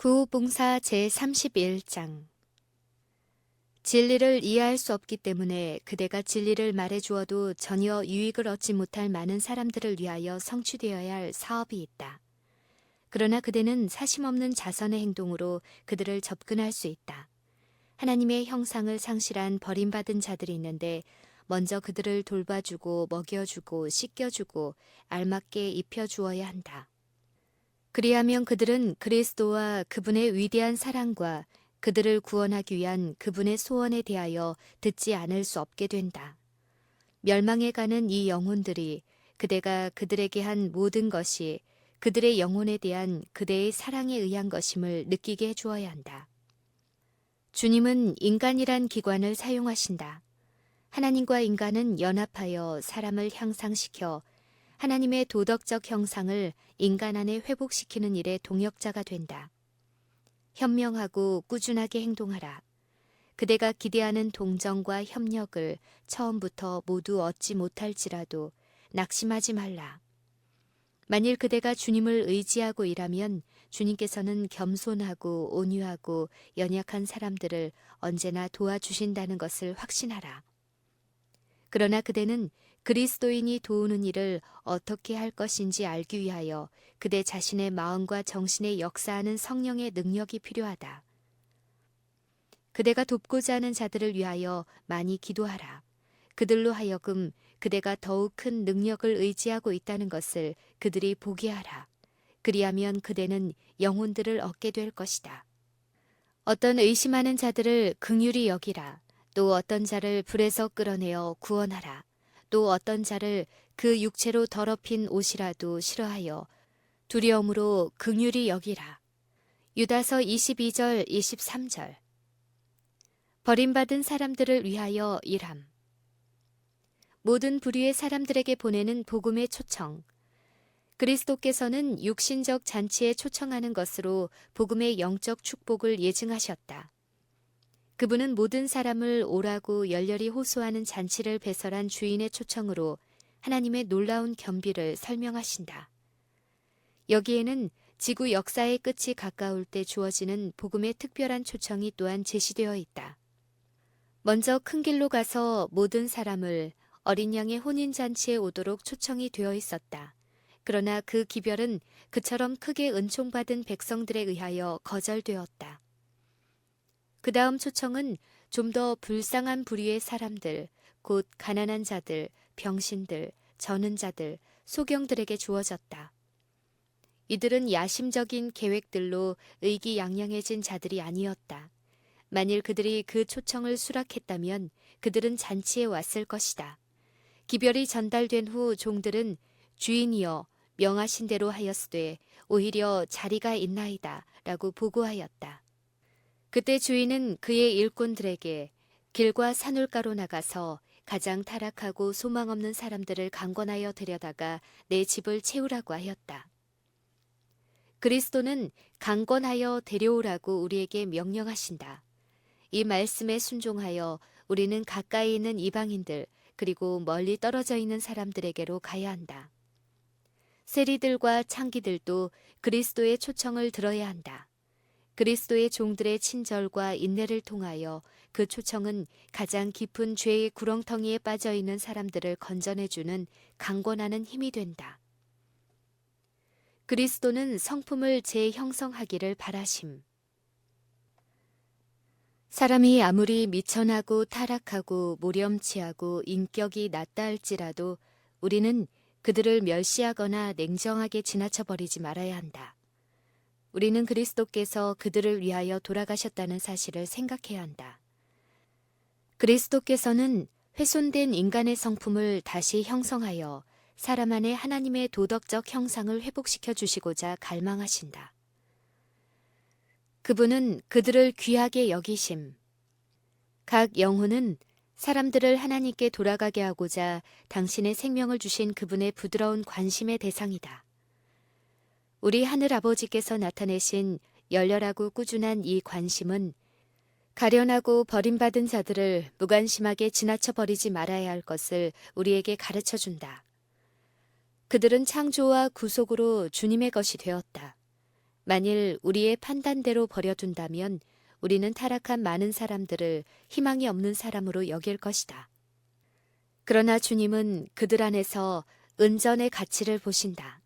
구호봉사 제31장. 진리를 이해할 수 없기 때문에 그대가 진리를 말해주어도 전혀 유익을 얻지 못할 많은 사람들을 위하여 성취되어야 할 사업이 있다. 그러나 그대는 사심없는 자선의 행동으로 그들을 접근할 수 있다. 하나님의 형상을 상실한 버림받은 자들이 있는데 먼저 그들을 돌봐주고 먹여주고 씻겨주고 알맞게 입혀주어야 한다. 그리하면 그들은 그리스도와 그분의 위대한 사랑과 그들을 구원하기 위한 그분의 소원에 대하여 듣지 않을 수 없게 된다. 멸망해 가는 이 영혼들이 그대가 그들에게 한 모든 것이 그들의 영혼에 대한 그대의 사랑에 의한 것임을 느끼게 해주어야 한다. 주님은 인간이란 기관을 사용하신다. 하나님과 인간은 연합하여 사람을 향상시켜 하나님의 도덕적 형상을 인간 안에 회복시키는 일에 동역자가 된다. 현명하고 꾸준하게 행동하라. 그대가 기대하는 동정과 협력을 처음부터 모두 얻지 못할지라도 낙심하지 말라. 만일 그대가 주님을 의지하고 일하면 주님께서는 겸손하고 온유하고 연약한 사람들을 언제나 도와주신다는 것을 확신하라. 그러나 그대는 그리스도인이 도우는 일을 어떻게 할 것인지 알기 위하여 그대 자신의 마음과 정신에 역사하는 성령의 능력이 필요하다. 그대가 돕고자 하는 자들을 위하여 많이 기도하라. 그들로 하여금 그대가 더욱 큰 능력을 의지하고 있다는 것을 그들이 보게 하라. 그리하면 그대는 영혼들을 얻게 될 것이다. 어떤 의심하는 자들을 긍휼히 여기라. 또 어떤 자를 불에서 끌어내어 구원하라. 또 어떤 자를 그 육체로 더럽힌 옷이라도 싫어하여 두려움으로 긍휼히 여기라. 유다서 22절 23절. 버림받은 사람들을 위하여 일함. 모든 부류의 사람들에게 보내는 복음의 초청. 그리스도께서는 육신적 잔치에 초청하는 것으로 복음의 영적 축복을 예증하셨다. 그분은 모든 사람을 오라고 열렬히 호소하는 잔치를 배설한 주인의 초청으로 하나님의 놀라운 겸비를 설명하신다. 여기에는 지구 역사의 끝이 가까울 때 주어지는 복음의 특별한 초청이 또한 제시되어 있다. 먼저 큰 길로 가서 모든 사람을 어린 양의 혼인잔치에 오도록 초청이 되어 있었다. 그러나 그 기별은 그처럼 크게 은총받은 백성들에 의하여 거절되었다. 그 다음 초청은 좀 더 불쌍한 부류의 사람들, 곧 가난한 자들, 병신들, 저는 자들, 소경들에게 주어졌다. 이들은 야심적인 계획들로 의기양양해진 자들이 아니었다. 만일 그들이 그 초청을 수락했다면 그들은 잔치에 왔을 것이다. 기별이 전달된 후 종들은 주인이여 명하신 대로 하였으되 오히려 자리가 있나이다 라고 보고하였다. 그때 주인은 그의 일꾼들에게 길과 산울가로 나가서 가장 타락하고 소망 없는 사람들을 강권하여 데려다가 내 집을 채우라고 하였다. 그리스도는 강권하여 데려오라고 우리에게 명령하신다. 이 말씀에 순종하여 우리는 가까이 있는 이방인들 그리고 멀리 떨어져 있는 사람들에게로 가야 한다. 세리들과 창기들도 그리스도의 초청을 들어야 한다. 그리스도의 종들의 친절과 인내를 통하여 그 초청은 가장 깊은 죄의 구렁텅이에 빠져 있는 사람들을 건져내주는 강권하는 힘이 된다. 그리스도는 성품을 재형성하기를 바라심. 사람이 아무리 미천하고 타락하고 모렴치하고 인격이 낮다 할지라도 우리는 그들을 멸시하거나 냉정하게 지나쳐버리지 말아야 한다. 우리는 그리스도께서 그들을 위하여 돌아가셨다는 사실을 생각해야 한다. 그리스도께서는 훼손된 인간의 성품을 다시 형성하여 사람 안에 하나님의 도덕적 형상을 회복시켜 주시고자 갈망하신다. 그분은 그들을 귀하게 여기심. 각 영혼은 사람들을 하나님께 돌아가게 하고자 당신의 생명을 주신 그분의 부드러운 관심의 대상이다. 우리 하늘아버지께서 나타내신 열렬하고 꾸준한 이 관심은 가련하고 버림받은 자들을 무관심하게 지나쳐버리지 말아야 할 것을 우리에게 가르쳐준다. 그들은 창조와 구속으로 주님의 것이 되었다. 만일 우리의 판단대로 버려둔다면 우리는 타락한 많은 사람들을 희망이 없는 사람으로 여길 것이다. 그러나 주님은 그들 안에서 은전의 가치를 보신다.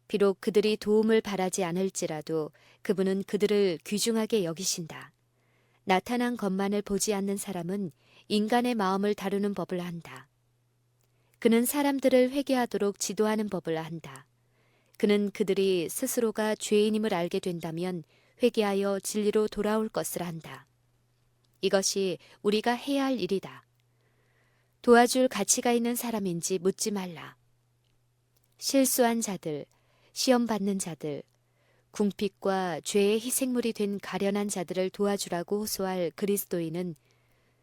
비록 그들이 도움을 바라지 않을지라도 그분은 그들을 귀중하게 여기신다. 나타난 것만을 보지 않는 사람은 인간의 마음을 다루는 법을 안다. 그는 사람들을 회개하도록 지도하는 법을 안다. 그는 그들이 스스로가 죄인임을 알게 된다면 회개하여 진리로 돌아올 것을 안다. 이것이 우리가 해야 할 일이다. 도와줄 가치가 있는 사람인지 묻지 말라. 실수한 자들, 시험받는 자들, 궁핍과 죄의 희생물이 된 가련한 자들을 도와주라고 호소할 그리스도인은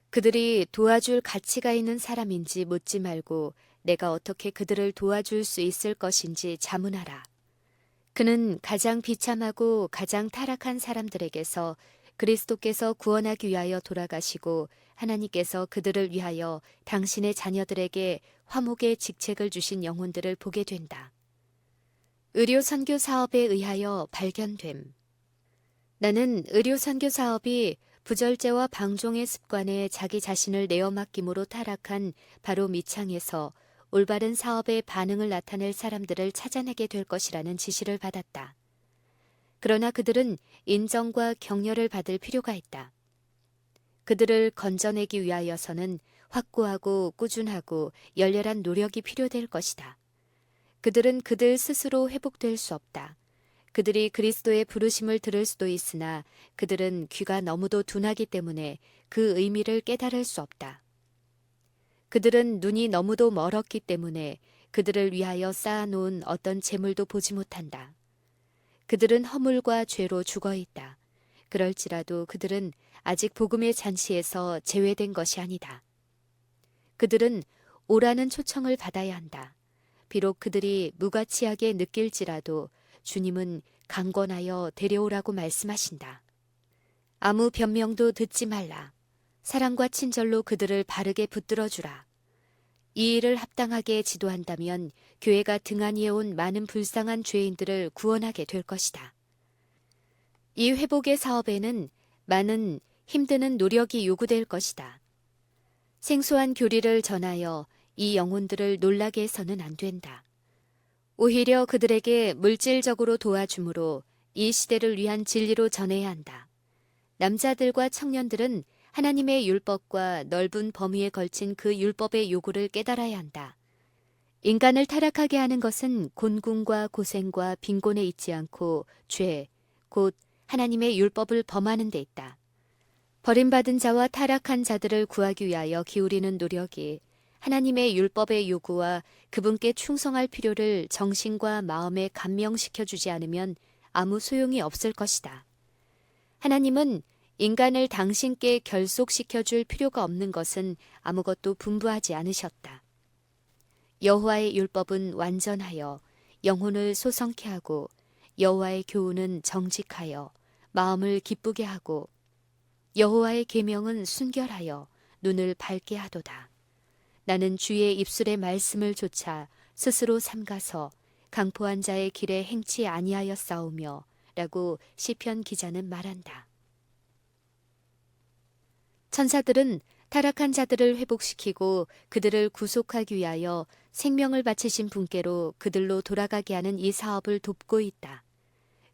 그들이 도와줄 가치가 있는 사람인지 묻지 말고 내가 어떻게 그들을 도와줄 수 있을 것인지 자문하라. 그는 가장 비참하고 가장 타락한 사람들에게서 그리스도께서 구원하기 위하여 돌아가시고 하나님께서 그들을 위하여 당신의 자녀들에게 화목의 직책을 주신 영혼들을 보게 된다. 의료 선교 사업에 의하여 발견됨. 나는 의료 선교 사업이 부절제와 방종의 습관에 자기 자신을 내어 맡김으로 타락한 바로 미창에서 올바른 사업의 반응을 나타낼 사람들을 찾아내게 될 것이라는 지시를 받았다. 그러나 그들은 인정과 격려를 받을 필요가 있다. 그들을 건져내기 위하여서는 확고하고 꾸준하고 열렬한 노력이 필요될 것이다. 그들은 그들 스스로 회복될 수 없다. 그들이 그리스도의 부르심을 들을 수도 있으나 그들은 귀가 너무도 둔하기 때문에 그 의미를 깨달을 수 없다. 그들은 눈이 너무도 멀었기 때문에 그들을 위하여 쌓아놓은 어떤 재물도 보지 못한다. 그들은 허물과 죄로 죽어있다. 그럴지라도 그들은 아직 복음의 잔치에서 제외된 것이 아니다. 그들은 오라는 초청을 받아야 한다. 비록 그들이 무가치하게 느낄지라도 주님은 강권하여 데려오라고 말씀하신다. 아무 변명도 듣지 말라. 사랑과 친절로 그들을 바르게 붙들어주라. 이 일을 합당하게 지도한다면 교회가 등한히해 온 많은 불쌍한 죄인들을 구원하게 될 것이다. 이 회복의 사업에는 많은 힘드는 노력이 요구될 것이다. 생소한 교리를 전하여 이 영혼들을 놀라게 해서는 안 된다. 오히려 그들에게 물질적으로 도와줌으로 이 시대를 위한 진리로 전해야 한다. 남자들과 청년들은 하나님의 율법과 넓은 범위에 걸친 그 율법의 요구를 깨달아야 한다. 인간을 타락하게 하는 것은 곤궁과 고생과 빈곤에 있지 않고 죄, 곧 하나님의 율법을 범하는 데 있다. 버림받은 자와 타락한 자들을 구하기 위하여 기울이는 노력이 하나님의 율법의 요구와 그분께 충성할 필요를 정신과 마음에 감명시켜 주지 않으면 아무 소용이 없을 것이다. 하나님은 인간을 당신께 결속시켜 줄 필요가 없는 것은 아무것도 분부하지 않으셨다. 여호와의 율법은 완전하여 영혼을 소성케 하고 여호와의 교훈은 정직하여 마음을 기쁘게 하고 여호와의 계명은 순결하여 눈을 밝게 하도다. 나는 주의 입술의 말씀을 조차 스스로 삼가서 강포한 자의 길에 행치 아니하였사오며 라고 시편 기자는 말한다. 천사들은 타락한 자들을 회복시키고 그들을 구속하기 위하여 생명을 바치신 분께로 그들로 돌아가게 하는 이 사업을 돕고 있다.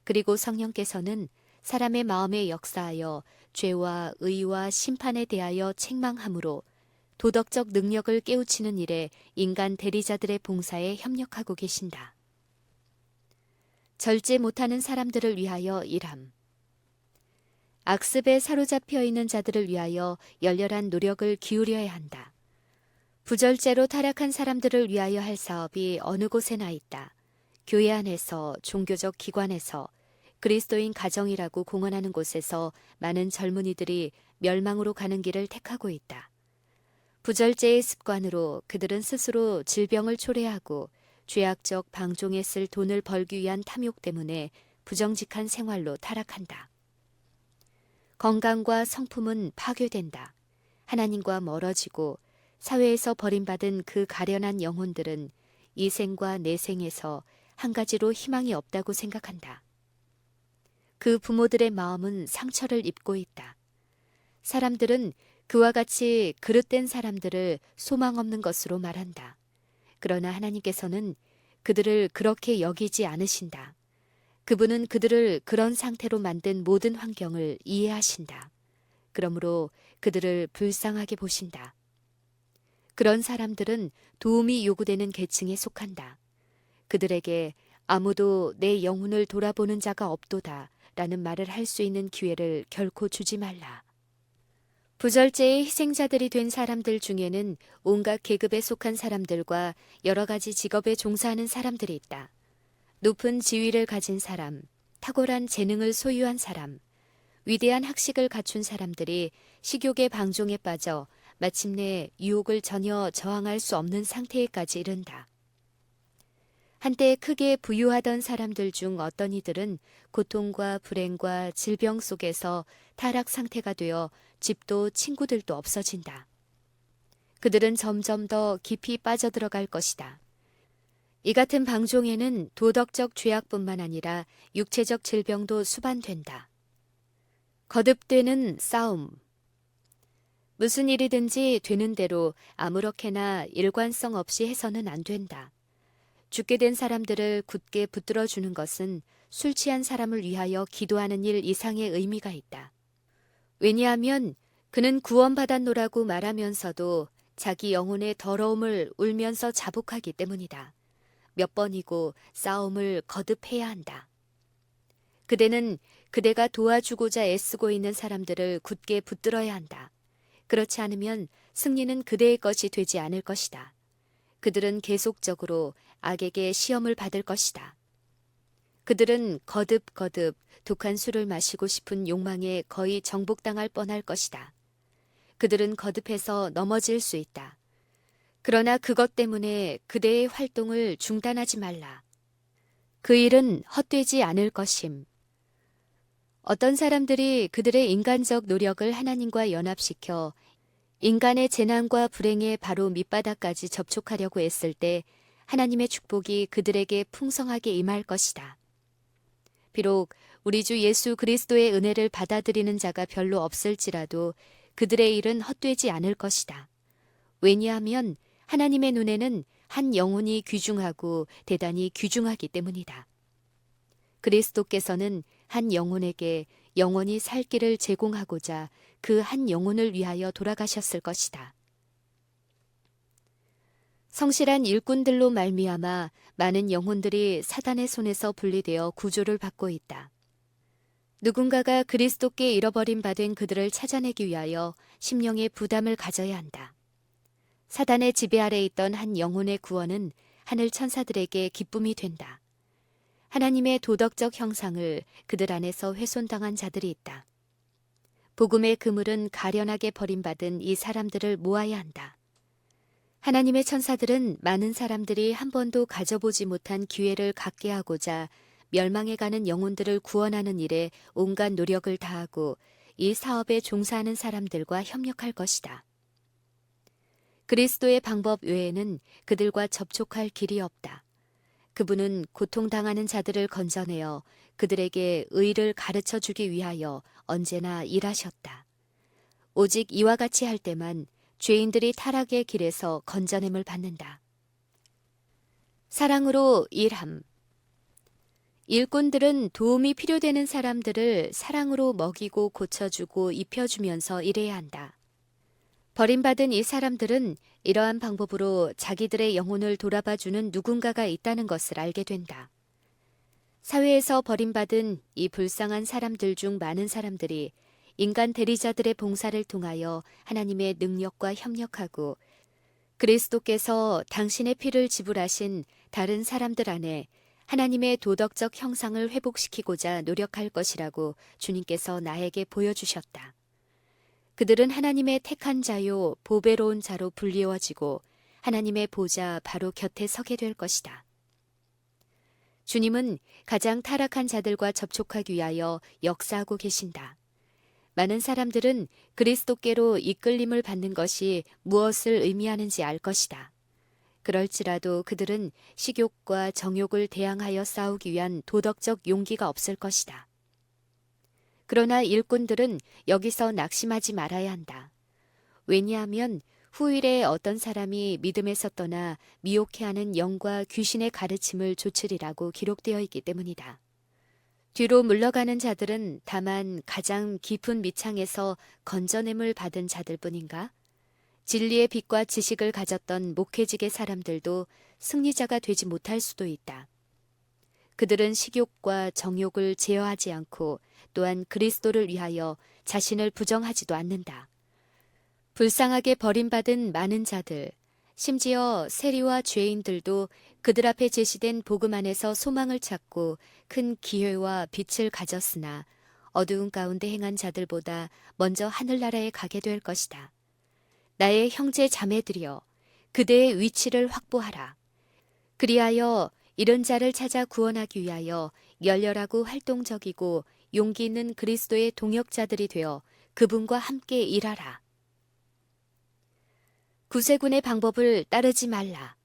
그리고 성령께서는 사람의 마음에 역사하여 죄와 의와 심판에 대하여 책망함으로 도덕적 능력을 깨우치는 일에 인간 대리자들의 봉사에 협력하고 계신다. 절제 못하는 사람들을 위하여 일함. 악습에 사로잡혀 있는 자들을 위하여 열렬한 노력을 기울여야 한다. 부절제로 타락한 사람들을 위하여 할 사업이 어느 곳에나 있다. 교회 안에서, 종교적 기관에서, 그리스도인 가정이라고 공언하는 곳에서 많은 젊은이들이 멸망으로 가는 길을 택하고 있다. 부절제의 습관으로 그들은 스스로 질병을 초래하고 죄악적 방종에 쓸 돈을 벌기 위한 탐욕 때문에 부정직한 생활로 타락한다. 건강과 성품은 파괴된다. 하나님과 멀어지고 사회에서 버림받은 그 가련한 영혼들은 이 생과 내 생에서 한 가지로 희망이 없다고 생각한다. 그 부모들의 마음은 상처를 입고 있다. 사람들은 그와 같이 그릇된 사람들을 소망 없는 것으로 말한다. 그러나 하나님께서는 그들을 그렇게 여기지 않으신다. 그분은 그들을 그런 상태로 만든 모든 환경을 이해하신다. 그러므로 그들을 불쌍하게 보신다. 그런 사람들은 도움이 요구되는 계층에 속한다. 그들에게 아무도 내 영혼을 돌아보는 자가 없도다 라는 말을 할 수 있는 기회를 결코 주지 말라. 부절제의 희생자들이 된 사람들 중에는 온갖 계급에 속한 사람들과 여러 가지 직업에 종사하는 사람들이 있다. 높은 지위를 가진 사람, 탁월한 재능을 소유한 사람, 위대한 학식을 갖춘 사람들이 식욕의 방종에 빠져 마침내 유혹을 전혀 저항할 수 없는 상태에까지 이른다. 한때 크게 부유하던 사람들 중 어떤 이들은 고통과 불행과 질병 속에서 타락 상태가 되어 집도 친구들도 없어진다. 그들은 점점 더 깊이 빠져들어갈 것이다. 이 같은 방종에는 도덕적 죄악뿐만 아니라 육체적 질병도 수반된다. 거듭되는 싸움. 무슨 일이든지 되는 대로 아무렇게나 일관성 없이 해서는 안 된다. 죽게 된 사람들을 굳게 붙들어주는 것은 술 취한 사람을 위하여 기도하는 일 이상의 의미가 있다. 왜냐하면 그는 구원받았노라고 말하면서도 자기 영혼의 더러움을 울면서 자복하기 때문이다. 몇 번이고 싸움을 거듭해야 한다. 그대는 그대가 도와주고자 애쓰고 있는 사람들을 굳게 붙들어야 한다. 그렇지 않으면 승리는 그대의 것이 되지 않을 것이다. 그들은 계속적으로 악에게 시험을 받을 것이다. 그들은 거듭 독한 술을 마시고 싶은 욕망에 거의 정복당할 뻔할 것이다. 그들은 거듭해서 넘어질 수 있다. 그러나 그것 때문에 그대의 활동을 중단하지 말라. 그 일은 헛되지 않을 것임. 어떤 사람들이 그들의 인간적 노력을 하나님과 연합시켜 인간의 재난과 불행의 바로 밑바닥까지 접촉하려고 했을 때 하나님의 축복이 그들에게 풍성하게 임할 것이다. 비록 우리 주 예수 그리스도의 은혜를 받아들이는 자가 별로 없을지라도 그들의 일은 헛되지 않을 것이다. 왜냐하면 하나님의 눈에는 한 영혼이 귀중하고 대단히 귀중하기 때문이다. 그리스도께서는 한 영혼에게 영원히 살 길을 제공하고자 그 한 영혼을 위하여 돌아가셨을 것이다. 성실한 일꾼들로 말미암아 많은 영혼들이 사단의 손에서 분리되어 구조를 받고 있다. 누군가가 그리스도께 잃어버린 바 된 그들을 찾아내기 위하여 심령의 부담을 가져야 한다. 사단의 지배 아래 있던 한 영혼의 구원은 하늘 천사들에게 기쁨이 된다. 하나님의 도덕적 형상을 그들 안에서 훼손당한 자들이 있다. 복음의 그물은 가련하게 버림받은 이 사람들을 모아야 한다. 하나님의 천사들은 많은 사람들이 한 번도 가져보지 못한 기회를 갖게 하고자 멸망해가는 영혼들을 구원하는 일에 온갖 노력을 다하고 이 사업에 종사하는 사람들과 협력할 것이다. 그리스도의 방법 외에는 그들과 접촉할 길이 없다. 그분은 고통당하는 자들을 건져내어 그들에게 의를 가르쳐 주기 위하여 언제나 일하셨다. 오직 이와 같이 할 때만 죄인들이 타락의 길에서 건져냄을 받는다. 사랑으로 일함. 일꾼들은 도움이 필요되는 사람들을 사랑으로 먹이고 고쳐주고 입혀주면서 일해야 한다. 버림받은 이 사람들은 이러한 방법으로 자기들의 영혼을 돌아봐주는 누군가가 있다는 것을 알게 된다. 사회에서 버림받은 이 불쌍한 사람들 중 많은 사람들이 인간 대리자들의 봉사를 통하여 하나님의 능력과 협력하고 그리스도께서 당신의 피를 지불하신 다른 사람들 안에 하나님의 도덕적 형상을 회복시키고자 노력할 것이라고 주님께서 나에게 보여주셨다. 그들은 하나님의 택한 자요 보배로운 자로 불리워지고 하나님의 보좌 바로 곁에 서게 될 것이다. 주님은 가장 타락한 자들과 접촉하기 위하여 역사하고 계신다. 많은 사람들은 그리스도께로 이끌림을 받는 것이 무엇을 의미하는지 알 것이다. 그럴지라도 그들은 식욕과 정욕을 대항하여 싸우기 위한 도덕적 용기가 없을 것이다. 그러나 일꾼들은 여기서 낙심하지 말아야 한다. 왜냐하면 후일에 어떤 사람이 믿음에서 떠나 미혹해하는 영과 귀신의 가르침을 좇으리라고 기록되어 있기 때문이다. 뒤로 물러가는 자들은 다만 가장 깊은 미창에서 건져냄을 받은 자들뿐인가? 진리의 빛과 지식을 가졌던 목회직의 사람들도 승리자가 되지 못할 수도 있다. 그들은 식욕과 정욕을 제어하지 않고 또한 그리스도를 위하여 자신을 부정하지도 않는다. 불쌍하게 버림받은 많은 자들, 심지어 세리와 죄인들도 그들 앞에 제시된 복음 안에서 소망을 찾고 큰 기회와 빛을 가졌으나 어두운 가운데 행한 자들보다 먼저 하늘나라에 가게 될 것이다. 나의 형제 자매들이여, 그대의 위치를 확보하라. 그리하여 이런 자를 찾아 구원하기 위하여 열렬하고 활동적이고 용기 있는 그리스도의 동역자들이 되어 그분과 함께 일하라. 구세군의 방법을 따르지 말라.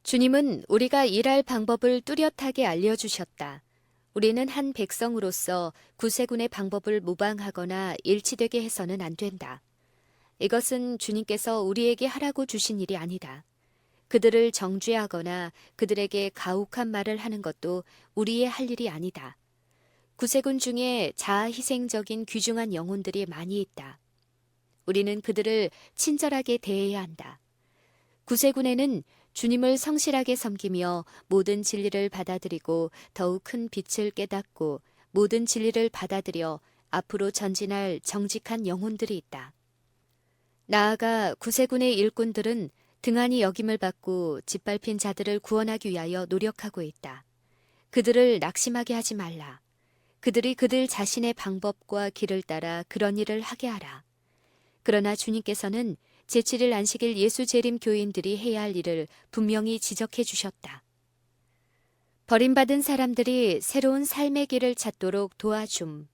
주님은 우리가 일할 방법을 뚜렷하게 알려주셨다. 우리는 한 백성으로서 구세군의 방법을 모방하거나 일치되게 해서는 안 된다. 이것은 주님께서 우리에게 하라고 주신 일이 아니다. 그들을 정죄하거나 그들에게 가혹한 말을 하는 것도 우리의 할 일이 아니다. 구세군 중에 자아희생적인 귀중한 영혼들이 많이 있다. 우리는 그들을 친절하게 대해야 한다. 구세군에는 주님을 성실하게 섬기며 모든 진리를 받아들이고 더욱 큰 빛을 깨닫고 모든 진리를 받아들여 앞으로 전진할 정직한 영혼들이 있다. 나아가 구세군의 일꾼들은 등한히 여김을 받고 짓밟힌 자들을 구원하기 위하여 노력하고 있다. 그들을 낙심하게 하지 말라. 그들이 그들 자신의 방법과 길을 따라 그런 일을 하게 하라. 그러나 주님께서는 제7일 안식일 예수 재림 교인들이 해야 할 일을 분명히 지적해 주셨다. 버림받은 사람들이 새로운 삶의 길을 찾도록 도와줌.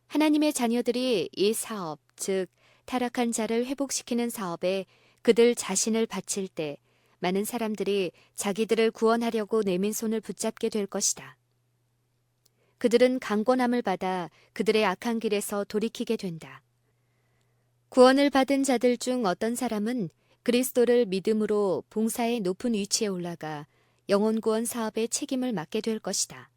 하나님의 자녀들이 이 사업, 즉 타락한 자를 회복시키는 사업에 그들 자신을 바칠 때 많은 사람들이 자기들을 구원하려고 내민 손을 붙잡게 될 것이다. 그들은 강권함을 받아 그들의 악한 길에서 돌이키게 된다. 구원을 받은 자들 중 어떤 사람은 그리스도를 믿음으로 봉사의 높은 위치에 올라가 영혼구원 사업의 책임을 맡게 될 것이다.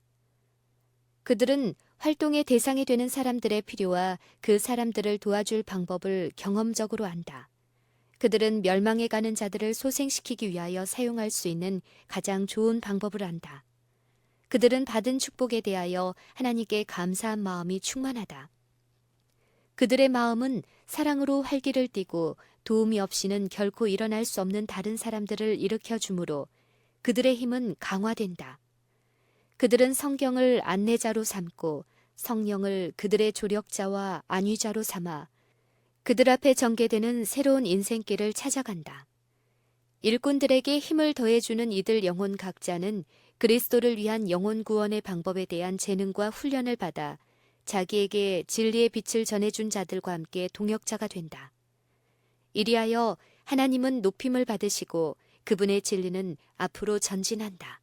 그들은 활동의 대상이 되는 사람들의 필요와 그 사람들을 도와줄 방법을 경험적으로 안다. 그들은 멸망해 가는 자들을 소생시키기 위하여 사용할 수 있는 가장 좋은 방법을 안다. 그들은 받은 축복에 대하여 하나님께 감사한 마음이 충만하다. 그들의 마음은 사랑으로 활기를 띠고 도움이 없이는 결코 일어날 수 없는 다른 사람들을 일으켜 주므로 그들의 힘은 강화된다. 그들은 성경을 안내자로 삼고 성령을 그들의 조력자와 안위자로 삼아 그들 앞에 전개되는 새로운 인생길을 찾아간다. 일꾼들에게 힘을 더해주는 이들 영혼 각자는 그리스도를 위한 영혼 구원의 방법에 대한 재능과 훈련을 받아 자기에게 진리의 빛을 전해준 자들과 함께 동역자가 된다. 이리하여 하나님은 높임을 받으시고 그분의 진리는 앞으로 전진한다.